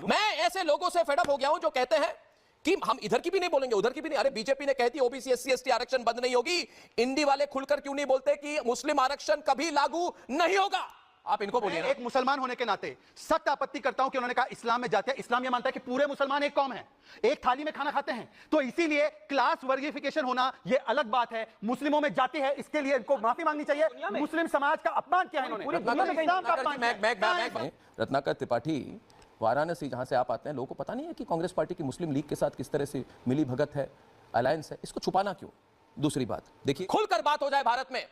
मैं ऐसे लोगों से फेड अप हो गया हूं जो कहते हैं कि हम इधर की भी नहीं बोलेंगे उधर की भी नहीं। अरे बीजेपी ने कहती ओबीसी एससी एसटी आरक्षण बंद नहीं होगी, इंडी वाले खुलकर क्यों नहीं बोलते कि मुस्लिम आरक्षण कभी लागू नहीं होगा? आप इनको बोलिए ना। एक मुसलमान होने के नाते सख्त आपत्ति करता हूं कि उन्होंने कहा इस्लाम में जाते हैं। इस्लाम ये मानता है कि पूरे मुसलमान एक कौम है, एक थाली में खाना खाते हैं, तो इसीलिए क्लास वर्गीफिकेशन होना ये अलग बात है। मुस्लिमों में जाति है, इसके लिए इनको माफी मांगनी चाहिए। मुस्लिम समाज का अपमान किया है इन्होंने, इस्लाम का अपमान। रत्नाकर त्रिपाठी, वाराणसी जहां से आप आते हैं, लोगों को पता नहीं है कि कांग्रेस पार्टी की मुस्लिम लीग के साथ किस तरह से मिली भगत है, अलायंस है, इसको छुपाना क्यों? दूसरी बात देखिए, खुलकर बात हो जाए भारत में,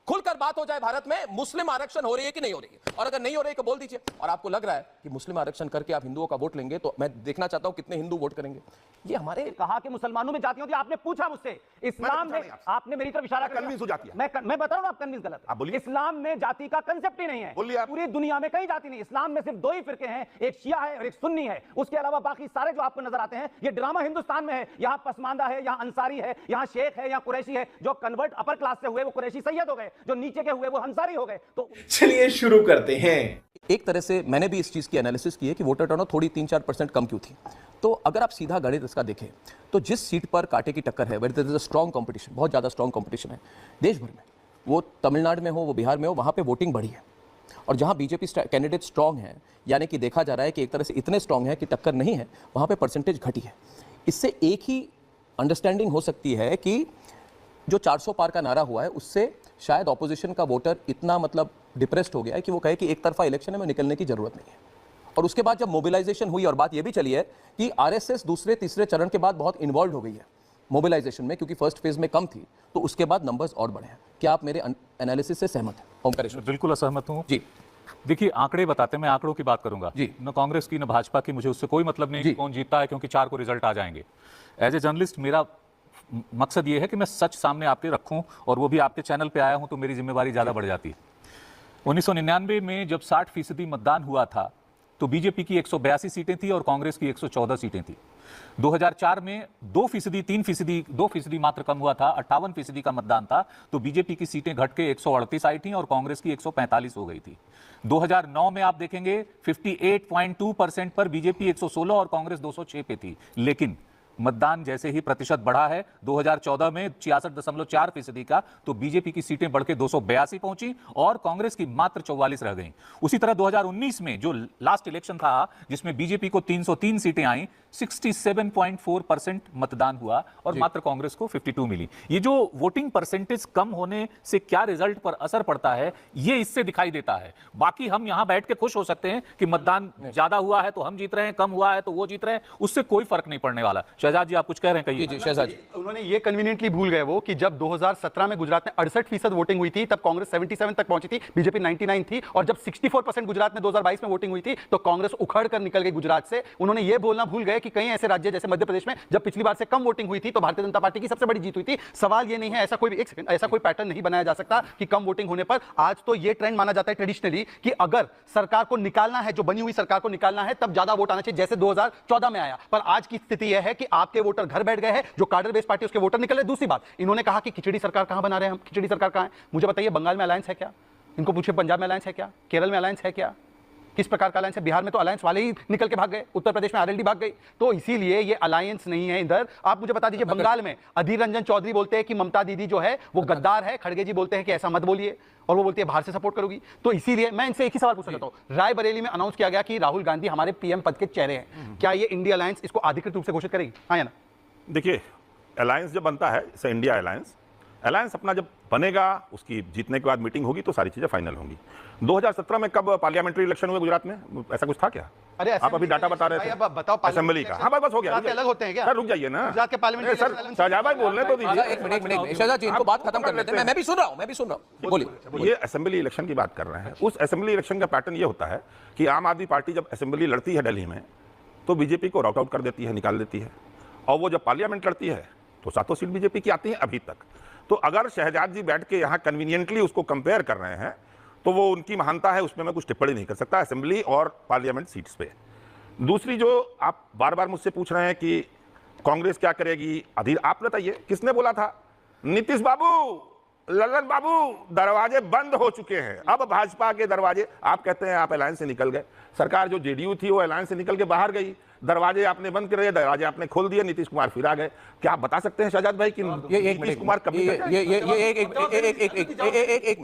खुलकर बात हो जाए भारत में, मुस्लिम आरक्षण हो रही है कि नहीं हो रही है, और अगर नहीं हो रही है तो बोल दीजिए। और आपको लग रहा है कि मुस्लिम आरक्षण करके आप हिंदुओं का वोट लेंगे, तो मैं देखना चाहता हूं कितने हिंदू वोट करेंगे। ये हमारे कहा कि मुसलमानों में जाति होती है, आपने पूछा मुझसे, इस्लाम में आपने मेरी तरफ इशारा कन्विंस हो जाती है। मैं बता रहा हूं आप कन्विंस गलत है। इस्लाम में जाति का कंसेप्ट ही नहीं है, पूरी दुनिया में कई जाति नहीं। इस्लाम में सिर्फ दो ही फिरके हैं, एक शिया है और एक सुन्नी है। उसके अलावा बाकी सारे जो आपको नजर आते हैं ये ड्रामा हिंदुस्तान में है। यहाँ पसमानदा है, यहाँ अंसारी है, यहाँ शेख है, यहाँ कुरैशी है। जो कन्वर्ट अपर क्लास से हुए वो कुरैशी सैयद हो गए, जो नीचे के हुए वो अंसारी हो गए। तो चलिए शुरू करते हैं। एक तरह से मैंने भी इस चीज की एनालिसिस की है कि वोटर टर्नआउट थोड़ी 3-4% कम क्यों थी। तो अगर आप सीधा गणित इसका देखें तो जिस सीट पर कांटे की टक्कर है, where there is a strong competition, बहुत ज्यादा स्ट्रांग कंपटीशन है देश भर में, वो तमिलनाडु में हो, वो बिहार में हो, वहां पे वोटिंग बढ़ी है। और जहां बीजेपी कैंडिडेट स्ट्रांग है, यानी कि देखा जा रहा है कि एक तरह से इतने स्ट्रांग है कि टक्कर नहीं है, वहां पे परसेंटेज घटी है। इससे एक ही अंडरस्टैंडिंग हो सकती है कि जो 400 पार का नारा हुआ है उससे शायद ऑपोजिशन का वोटर इतना मतलब डिप्रेस्ड हो गया है कि वो कहे कि एक तरफा इलेक्शन में निकलने की जरूरत नहीं है। और उसके बाद जब मोबिलाइजेशन हुई, और बात ये भी चली है कि आरएसएस दूसरे तीसरे चरण के बाद बहुत इन्वॉल्व हो गई है मोबिलाइजेशन में, क्योंकि फर्स्ट फेज में कम थी, तो उसके बाद नंबर्स और बढ़े हैं। क्या आप मेरे एनालिसिस से सहमत हैं? ओमकारेश्वर बिल्कुल असहमत हूँ जी। देखिए आंकड़े बताते हैं, मैं आंकड़ों की बात करूंगा जी। न कांग्रेस की न भाजपा की, मुझे उससे कोई मतलब नहीं कि कौन जीतता है, क्योंकि 4 को रिजल्ट आ जाएंगे। एज ए जर्नलिस्ट मेरा मकसद ये है कि मैं सच सामने आपके रखूं, और वो भी आपके चैनल पे आया हूं तो मेरी जिम्मेवारी ज्यादा बढ़ जाती है। 1999 में जब 60% मतदान हुआ था तो बीजेपी की 182 सीटें थी और कांग्रेस की 114 सीटें थी। 2004 में 2%, 3%, 2% मात्र कम हुआ था, 58% का मतदान था, तो बीजेपी की सीटें घट के 138 आई थी और कांग्रेस की 145 हो गई थी। 2009 में आप देखेंगे 58.2% पर बीजेपी 116 और कांग्रेस 206 पे थी। लेकिन मतदान जैसे ही प्रतिशत बढ़ा है 2014 में 66.4% का, तो बीजेपी की सीटें बढ़ के 282 पहुंची और कांग्रेस की मात्र 44 रह गईं। उसी तरह 2019 में जो लास्ट इलेक्शन था जिसमें बीजेपी को 303 सीटें आई, 67.4% मतदान हुआ और मात्र कांग्रेस को 52 मिली। ये जो वोटिंग परसेंटेज कम होने से क्या रिजल्ट पर असर पड़ता है, ये इससे दिखाई देता है। बाकी हम यहां बैठ के खुश हो सकते हैं कि मतदान ज्यादा हुआ है तो हम जीत रहे हैं, कम हुआ है तो वो जीत रहे हैं, उससे कोई फर्क नहीं पड़ने वाला। शहजाद जी आप कुछ कह रहे हैं, कहिए। जी शहजाद जी। उन्होंने ये कन्वीनियंटली भूल गए वो कि जब 2017 में गुजरात में 68% वोटिंग हुई थी तब कांग्रेस 77 तक पहुंची थी, बीजेपी 99 थी, और जब 64% गुजरात में 2022 में वोटिंग हुई थी तो कांग्रेस उखड़ कर निकल गई गुजरात से। उन्होंने ये बोलना भूल गए कि कई ऐसे राज्य जैसे मध्य प्रदेश में जब पिछली बार से कम वोटिंग हुई थी तो भारतीय जनता पार्टी की सबसे बड़ी जीत हुई थी। सवाल ये नहीं है, ऐसा कोई एक सेकंड, ऐसा कोई पैटर्न नहीं बनाया जा सकता कि कम वोटिंग होने पर। आज तो ये ट्रेंड माना जाता है ट्रेडिशनली कि अगर सरकार को निकालना है, जो बनी हुई सरकार को निकालना है, तब ज्यादा वोट आना चाहिए, जैसे 2014 में आया। पर आज की स्थिति यह है कि आपके वोटर घर बैठ गए हैं, जो कार्डर बेस पार्टी उसके वोटर निकल रहे। दूसरी बात, इन्होंने कहा कि खिचड़ी सरकार कहां बना रहे हैं हम, खिचड़ी सरकार कहां है? मुझे बताइए, बंगाल में अलायंस है क्या? इनको पूछिए पंजाब में अलायंस है क्या, केरल में अलायंस है क्या, किस प्रकार का अलायंस है? बिहार में तो अलायंस वाले ही निकल के भाग गए, उत्तर प्रदेश में आरएलडी भाग गई, तो इसीलिए ये अलायंस नहीं है इधर। आप मुझे बता दीजिए, बंगाल में अधीर रंजन चौधरी बोलते हैं कि ममता दीदी जो है वो गद्दार है, खड़गे जी बोलते हैं कि ऐसा मत बोलिए, और वो बोलती है बाहर से सपोर्ट करोगी। तो इसीलिए मैं इनसे एक ही सवाल पूछ सकता हूं, रायबरेली में अनाउंस किया गया कि राहुल गांधी हमारे पीएम पद के चेहरे हैं, क्या ये इंडिया अलायंस इसको अधिकृत रूप से घोषित करेगी, हाँ या ना? देखिए, अलायंस जब बनता है, जैसे इंडिया अलायंस अपना जब बनेगा, उसकी जीतने के बाद मीटिंग होगी तो सारी चीजें फाइनल होंगी। 2017 में कब पार्लियामेंट्री इलेक्शन हुए गुजरात में, ऐसा कुछ था क्या? अरे आप अभी डाटा बता रहे थे, बताओ असेंबली का। हाँ बस हो गया, अलग होते हैं क्या? सर रुक जाइए ना, गुजरात के पार्लियामेंट सर शाहजहां भाई बोल रहे तो दीजिए। एक मिनट शहजाद जी, इनको बात खत्म कर लेते हैं। मैं भी सुन रहा हूं, बोलिए। ये असेंबली इलेक्शन की बात कर रहे हैं। उस असेंबली इलेक्शन का पैटर्न ये होता है कि आम आदमी पार्टी जब असेंबली लड़ती है दिल्ली में तो बीजेपी को रॉट आउट कर देती है, निकाल देती है, और वो जब पार्लियामेंट लड़ती है तो 7 सीट बीजेपी की आती है अभी तक। तो अगर शहजाद जी बैठ के यहाँ कन्वीनियंटली उसको कंपेयर कर रहे हैं तो वो उनकी महानता है, उसमें मैं कुछ टिप्पणी नहीं कर सकता असेंबली और पार्लियामेंट सीट्स पे। दूसरी जो आप बार बार मुझसे पूछ रहे हैं कि कांग्रेस क्या करेगी, अधीर, आप बताइए किसने बोला था? नीतीश बाबू, ललन बाबू, दरवाजे बंद हो चुके हैं। अब भाजपा के दरवाजे, आप कहते हैं आप अलायंस से निकल गए, सरकार जो जेडीयू थी वो अलायंस से निकल के बाहर गई, दरवाजे आपने बंद करे, दरवाजे आपने खोल दिए, नीतीश कुमार फिर आ गए। क्या आप बता सकते हैं शहजाद भाई कि नीतीश कुमार कभी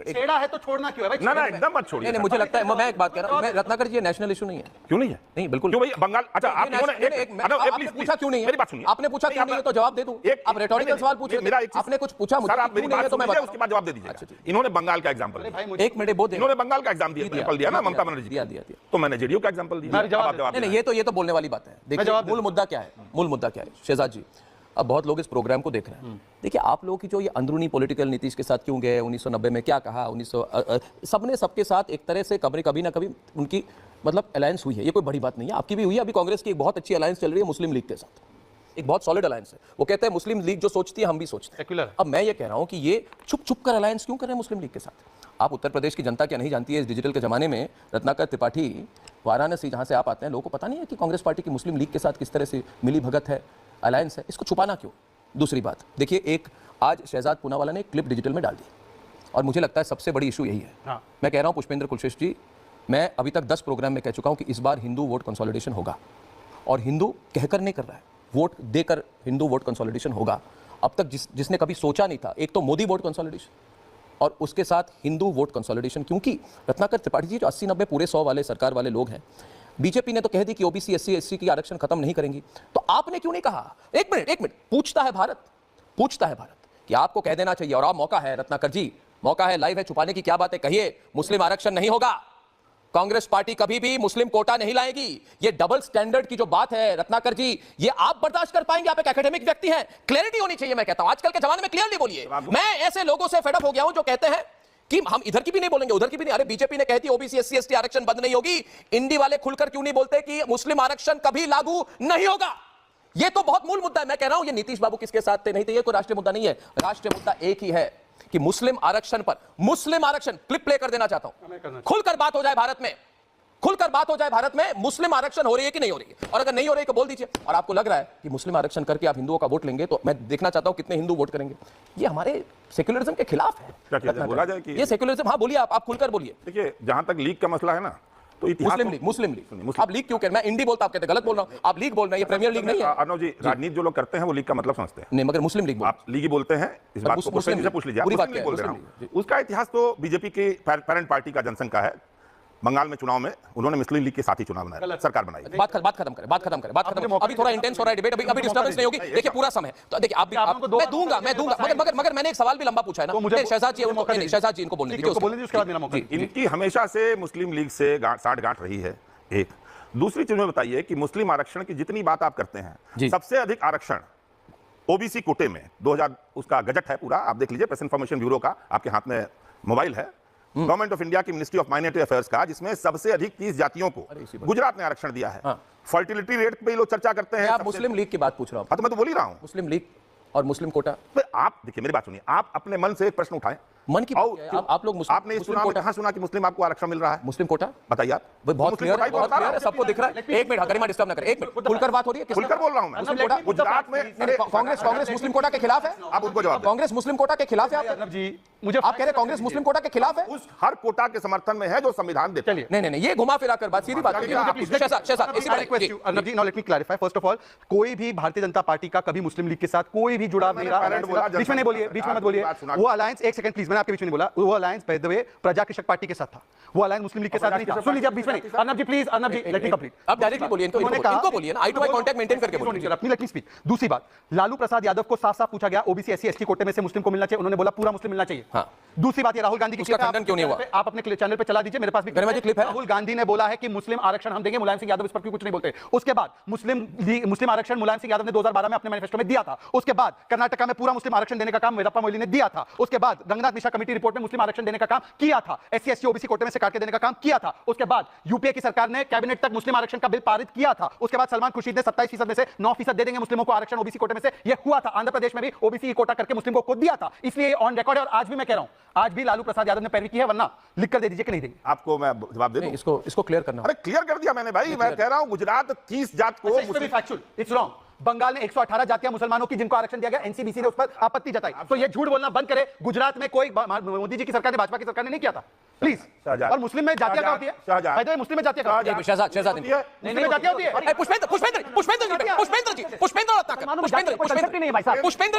छेड़ा है तो छोड़ना क्यों है भाई? ना एकदम मत छोड़िए। नहीं, मुझे लगता है, मैं एक बात कह रहा हूं, मैं रत्नाकर जी, ये नेशनल इशू नहीं है। क्यों नहीं है? नहीं, बिल्कुल क्यों भाई? बंगाल, अच्छा आप आपने पूछा क्यों नहीं है? मेरी बात सुनिए। आपने पूछा क्यों नहीं है तो जवाब दे दूं। आप रेटोरिकल सवाल पूछे, आपने कुछ पूछा मुझे आप मेरी क्यों नहीं है बात तो मैं सुनिए, बताऊं। उसके बाद जवाब दे दीजिए। इन्होंने बंगाल का एग्जांपल दिया, एक मिनट बहुत इन्होंने बंगाल का एग्जांपल दिया ना ममता बनर्जी, दिया तो मैंने जेडीयू का एग्जांपल दिया। नहीं, ये तो बोलने वाली बात है। देखिए मूल मुद्दा क्या है, मूल मुद्दा क्या है शहजाद जी। अब बहुत लोग इस प्रोग्राम को देख रहे हैं। देखिए, आप लोगों की जो ये अंदरूनी पॉलिटिकल नीतीश के साथ क्यों गए, 1990 में क्या कहा, 1900 सबने सबके साथ एक तरह से कभी ना कभी उनकी मतलब अलायंस हुई है, ये कोई बड़ी बात नहीं है। आपकी भी हुई है, अभी कांग्रेस की एक बहुत अच्छी अलायंस चल रही है मुस्लिम लीग के साथ, एक बहुत सॉलिड अलायंस है। वो कहते हैं मुस्लिम लीग जो सोचती है हम भी सोचते हैं। अब मैं ये कह रहा हूं कि ये छुप कर अलायंस क्यों कर रहे हैं मुस्लिम लीग के साथ। आप उत्तर प्रदेश की जनता क्या नहीं जानती है इस डिजिटल के जमाने में, रत्नाकर त्रिपाठी वाराणसी जहां से आप आते हैं, लोगों को पता नहीं है कि कांग्रेस पार्टी की मुस्लिम लीग के साथ किस तरह से मिली भगत है, अलायंस है। इसको छुपाना क्यों? दूसरी बात देखिए, एक आज शहजाद पूनावाला ने एक क्लिप डिजिटल में डाल दी और मुझे लगता है सबसे बड़ी इशू यही है। मैं कह रहा हूं पुष्पेंद्र कुलश्रेष्ठ जी, मैं अभी तक 10 प्रोग्राम में कह चुका हूं कि इस बार हिंदू वोट कंसोलिडेशन होगा, और हिंदू कहकर नहीं कर रहा है, वोट देकर हिंदू वोट कंसोलिडेशन होगा। अब तक जिसने कभी सोचा नहीं था, एक तो मोदी वोट कंसोलिडेशन और उसके साथ हिंदू वोट कंसोलिडेशन, क्योंकि रत्नाकर त्रिपाठी जी जो 80-90 पूरे 100 वाले सरकार वाले लोग हैं, बीजेपी ने तो कह दी कि ओबीसी SC की आरक्षण खत्म नहीं करेंगी, तो आपने क्यों नहीं कहा? एक मिनट पूछता है भारत कि आपको कह देना चाहिए, और आप मौका है रत्नाकर जी, मौका है, लाइव है, छुपाने की क्या बात है, कहिए मुस्लिम आरक्षण नहीं होगा। कांग्रेस पार्टी कभी भी मुस्लिम कोटा नहीं लाएगी। ये डबल स्टैंडर्ड की जो बात है रत्नाकर जी, ये आप बर्दाश्त कर पाएंगे? आप एक एकेडमिक व्यक्ति हैं, क्लैरिटी होनी चाहिए। मैं कहता हूं आजकल के जमाने में क्लियरली बोलिए। मैं ऐसे लोगों से फेडअप हो गया हूं जो कहते हैं कि हम इधर की भी नहीं बोलेंगे, उधर की भी नहीं। अरे बीजेपी ने कहती ओबीसी SC आरक्षण बंद नहीं होगी, इंडी वाले खुलकर क्यों नहीं बोलते कि मुस्लिम आरक्षण कभी लागू नहीं होगा? ये तो बहुत मूल मुद्दा है। मैं कह रहा हूं ये नीतीश बाबू किसके साथ थे, नहीं थे, ये कोई राष्ट्रीय मुद्दा नहीं है। राष्ट्रीय मुद्दा एक ही है कि मुस्लिम आरक्षण पर, मुस्लिम आरक्षण क्लिप प्ले कर देना चाहता हूं, खुलकर बात हो जाए भारत में, खुलकर बात हो जाए भारत में, मुस्लिम आरक्षण हो रही है कि नहीं हो रही है, और अगर नहीं हो रही है तो बोल दीजिए। और आपको लग रहा है कि मुस्लिम आरक्षण करके आप हिंदुओं का वोट लेंगे, तो मैं देखना चाहता हूं कितने हिंदू वोट करेंगे। ये हमारे सेक्युलरिज्म के खिलाफ है। बोला जाए कि ये सेक्युलरिज्म, हाँ बोलिए, आप खुलकर बोलिए। देखिए, जहां तक लीग का मसला है ना, तो मुस्लिम लीग आप लीग क्यों कह रहे हैं? मैं इंडी बोलता, आप कहते गलत बोल रहा हूं, आप लीग बोल रहे हैं, ये प्रीमियर लीग नहीं है। अर्नव जी, राजनीति जो लोग करते हैं वो लीग का मतलब समझते हैं नहीं, मगर मुस्लिम लीग आप लीग ही बोलते हैं। इस बात को मुस्लिम से पूछ लीजिए, पूरी बात बोल रहा हूं। उसका इतिहास तो बीजेपी की पेरेंट पार्टी का जनसंघ का है। बंगाल में चुनाव में उन्होंने मुस्लिम लीग के साथ ही चुनाव बनाया, सरकार बनाई। बात खत्म करें। अभी थोड़ा इंटेंस हो रहा है डिबेट, अभी डिस्टर्बेंस नहीं होगी। देखिए पूरा समय, तो देखिए आप मैं दूंगा, मगर मैंने एक सवाल भी लंबा पूछा है ना। शहजाद जी इनको बोलने दीजिए, उसके बाद मेरा मौका। इनकी हमेशा से मुस्लिम लीग से साठगांठ रही है। एक दूसरी चीज में बताइए कि मुस्लिम आरक्षण की जितनी बात आप करते हैं, सबसे अधिक आरक्षण ओबीसी कोटे में 2000 उसका गजट है पूरा, आप देख लीजिए, प्रेस इंफॉर्मेशन ब्यूरो का, आपके हाथ में मोबाइल है, गवर्नमेंट ऑफ इंडिया की मिनिस्ट्री ऑफ माइनॉरिटी अफेयर्स का, जिसमें सबसे अधिक 30 जातियों को गुजरात ने आरक्षण दिया है। फर्टिलिटी रेट पे लोग चर्चा करते हैं। आप मुस्लिम लीग की बात पूछ रहा हूं, तो मैं तो बोल ही रहा हूं, मुस्लिम लीग और मुस्लिम कोटा। आप देखिए, मेरी बात सुनिए, आप अपने मन से एक प्रश्न उठाएं, मन की आप लोग आपने इस चुनाव में कहां सुना कि मुस्लिम आपको आरक्षण मिल रहा है? मुस्लिम कोटा बताइए आप। बहुत क्लियर है, सबको दिख रहा है। एक मिनट गरिमा डिस्टर्ब ना करें, एक मिनट, खुलकर बात हो रही है। खुलकर बोल रहा हूं मैं। मुस्लिम कोटा गुजरात में कांग्रेस मुस्लिम कोटा के खिलाफ है। आप उनको जवाब, कांग्रेस मुस्लिम कोटा के खिलाफ है। मुझे आप कह रहे कांग्रेस मुस्लिम कोटा के खिलाफ है? उस हर कोटा के समर्थन में है जो संविधान देता है। नहीं, ये घुमा फिरा कर बात, सीधी बात फर्स्ट ऑफ ऑल, कोई भी भारतीय जनता पार्टी का कभी मुस्लिम लीग के साथ कोई भी जुड़ाव नहीं रहा। बीच में नहीं बोलिए, बीच में मत बोलिए। वो अलायंस, एक सेकंड प्लीज, मैंने आपके बीच में नहीं बोला, वो अलायंस बाय द वे प्रजा कृषक पार्टी के साथ था, वो अलायंस मुस्लिम लीग के साथ नहीं था। सुन लीजिए, आप बीच में नहीं। Arnav ji please, Arnav ji let me complete. आप डायरेक्टली बोलिए, इनको बोलिए ना, eye to eye contact maintain करके बोलिए। Let me speak. दूसरी बात, लालू प्रसाद यादव को साफ साफ पूछा गया ओबीसी SC कोटे में से मुस्लिम को मिलना चाहिए, उन्होंने बोला पूरा मुस्लिम मिलना चाहिए। दूसरी बात, ये राहुल गांधी की उसका खंडन क्यों नहीं हुआ? आप अपने चैनल पे चला दीजिए, मेरे पास भी क्लिप है। राहुल गांधी ने बोला है कि मुस्लिम आरक्षण हम देंगे, मुलायम सिंह यादव इस पर कुछ नहीं बोलते। उसके बाद मुस्लिम आरक्षण मुलायम सिंह यादव ने 2012 में अपने मैनिफेस्टो में दिया था। उसके बाद कर्नाटक में पूरा मुस्लिम आरक्षण देने का काम वीरप्पा मोइली ने दिया था। उसके बाद रंगनाथ मिश्रा कमेटी रिपोर्ट में मुस्लिम आरक्षण देने का काम किया था, SC ST OBC कोटे में से काट के देने का काम किया था। उसके बाद यूपीए की सरकार ने कैबिनेट तक मुस्लिम आरक्षण का बिल पारित किया था। उसके बाद सलमान खुर्शीद ने 27% में से 9% दे देंगे मुस्लिमों को आरक्षण ओबीसी कोटे में से, यह हुआ था। आंध्र प्रदेश में भी ओबीसी कोटा करके मुस्लिम को दिया था, इसलिए ऑन रिकॉर्ड है। और आज भी मैं कह रहा हूं, आज भी लालू प्रसाद यादव ने पैरवी की है, वरना लिख कर दे दीजिए कि नहीं देंगे। आपको मैं जवाब दे दूं? इसको क्लियर करना। अरे क्लियर कर दिया मैंने भाई, मैं कह रहा हूं गुजरात 30 जात को इट्स रॉन्ग। बंगाल ने 118 जातियां मुसलमानों की जिनको आरक्षण दिया गया, एनसीबीसी ने उस पर आपत्ति जताई। तो ये झूठ बोलना बंद करे। गुजरात में कोई मोदी जी की सरकार ने, भाजपा की सरकार ने नहीं किया था, प्लीज। और मुस्लिम में जातियां क्या होती है? मुस्लिम में जातियां क्या होती है? शहजाद मुस्लिम में जातियां होती है? पुष्पेंद्र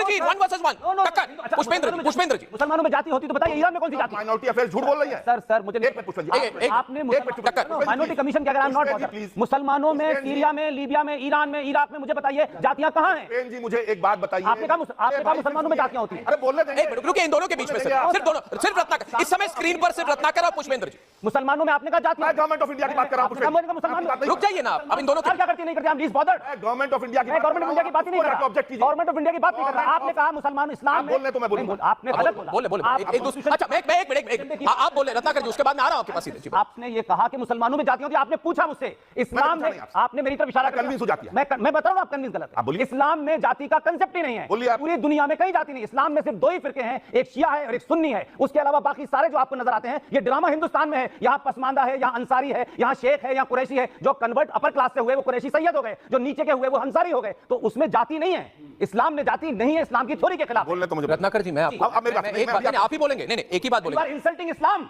जी 1 वर्सेस 1 टक्कर। पुष्पेंद्र जी मुसलमानों में जाति होती तो बताइए, ईरान में कौन सी जाति? माइनॉरिटी अफेयर्स झूठ बोल रही है। सर मुझे आपने माइनॉरिटी कमीशन के अगर I'm not bothered, मुसलमानों में, सीरिया में, लीबिया में, ईरान में, इराक में, मुझे बताइए जातियां कहां हैं? जी मुझे एक बात बताइए, आपने कहा मुसलमानों में जातियां होती हैं। अरे बोलने देंगे। एक मिनट रुकिए, इन दोनों के बीच में सिर्फ रत्नाकर, इस समय स्क्रीन पर सिर्फ रत्नाकर और पुष्पेंद्र जी। मुसलमानों में आपने कहा जातियां, मैं गवर्नमेंट ऑफ इंडिया की बात कर रहा हूं। मुसलमान रुक जाइए ना, अब इन दोनों क्या करती नहीं करती? I'm least bothered। Government of India की मैं गवर्नमेंट ऑफ इंडिया की बात ही नहीं कर रहा। गवर्नमेंट ऑफ इंडिया की बात नहीं कर रहा। आपने कहा मुसलमान इस्लाम में, बोलने तो मैं बोलूंगा। आपने गलत बोला। बोले एक दूसरे। अच्छा मैं एक मिनट आप बोले रत्नाकर जी, उसके बाद मैं आ रहा हूं आपके पास सीधे। आपने ये कहा कि मुसलमानों में जातियां होती हैं। आपने पूछा मुझसे इस्लाम में, आपने मेरी तरफ इशारा किया। कन्विंस हो जाती है। मैं बता रहा हूं आप कन्विंस गलत है। इस्लाम में जाति का कांसेप्ट ही नहीं है। पूरी दुनिया में कई जाति नहीं। इस्लाम में सिर्फ 2 ही फिरके हैं, एक शिया है और एक सुन्नी है। उसके अलावा बाकी सारे जो आपको नजर आते हैं, ये ड्रामा हिंदुस्तान में है। यहाँ पसमानदा है, यहाँ अंसारी है, यहाँ शेख है, यहाँ कुरैशी है। जो कन्वर्ट अपर क्लास से हुए वो कुरैशी सैयद हो गए, जो नीचे के हुए वो अंसारी हो गए। तो उसमें जाति नहीं है। इस्लाम में जाति नहीं है, इस्लाम की थ्योरी के खिलाफ। बोलने तो मुझे रत्नाकर जी मैं आपको एक बात, आप ही बोलेंगे। नहीं एक ही बात बोलेंगे। इंसल्टिंग इस्लाम।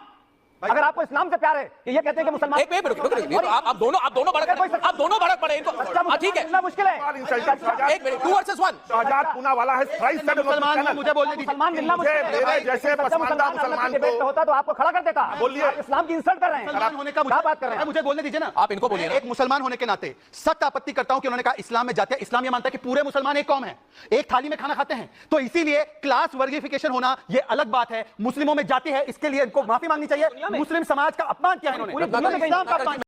अगर आपको इस्लाम से प्यार है कि ये कहते हैं कि मुसलमान, एक मिनट आप दोनों भड़क पड़े इनको। ठीक है, मुश्किल है। एक मिनट 2 वर्सेस 1। शहजाद पूनावाला है मुसलमान मुझे बोलने दीजिए। मुसलमान मिलना मुश्किल है। मेरे जैसे पसमानदा मुसलमान डिबेट पे होता तो आपको खड़ा कर देता। बोलिए। आप इस्लाम की इंसल्ट कर रहे हैं। मुसलमान होने का क्या बात कर रहे हैं? मुझे बोलने दीजिए ना। आप इनको बोलिए ना। एक मुसलमान होने के नाते सख्त आपत्ति करता हूं कि उन्होंने कहा इस्लाम में जातियां। इस्लाम ये मानता है कि पूरे मुसलमान एक कौम है, एक थाली में खाना खाते हैं। तो इसीलिए क्लास वर्गीफिकेशन होना ये अलग बात है। मुस्लिमों में जाति है, इसके लिए इनको माफी मांगनी चाहिए। मुस्लिम समाज का अपमान किया है इन्होंने। पूरी दुनिया में इस्लाम का अपमान